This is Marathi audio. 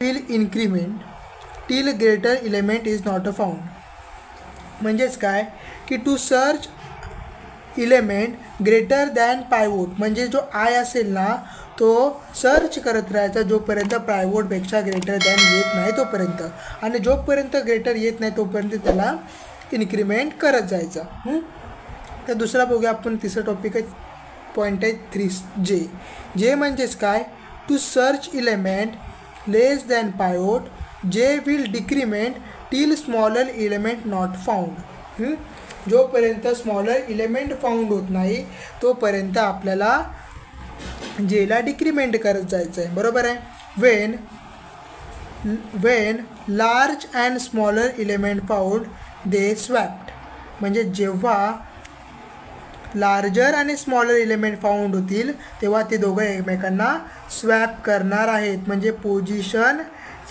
will increment till greater element is not found. म्हणजेच काय की to search element greater than pivot, म्हणजे जो आय असेल ना तो सर्च करत राहायचा जोपर्यंत पायवोटपेक्षा ग्रेटर दॅन येत नाही तोपर्यंत, आणि जोपर्यंत ग्रेटर येत नाही तोपर्यंत त्याला इन्क्रीमेंट करत जायचं. तर दुसरा बघूया आपण. तिसरा टॉपिक आहे पॉईंट आहे 3 जे म्हणजेच काय to search element less than pivot J will decrement till smaller element not found. जोपर्यंत स्मॉलर इलेमेंट फाउंड होत नाही तोपर्यंत आपल्याला जेला डिक्रीमेंट करत जायचं आहे. बरोबर आहे. When large and smaller element found they swapped, म्हणजे जेव्हा लार्जर आणि स्मॉलर इलेमेंट फाउंड होतील तेव्हा ते दोघं एकमेकांना स्वॅप करणार आहेत, म्हणजे पोझिशन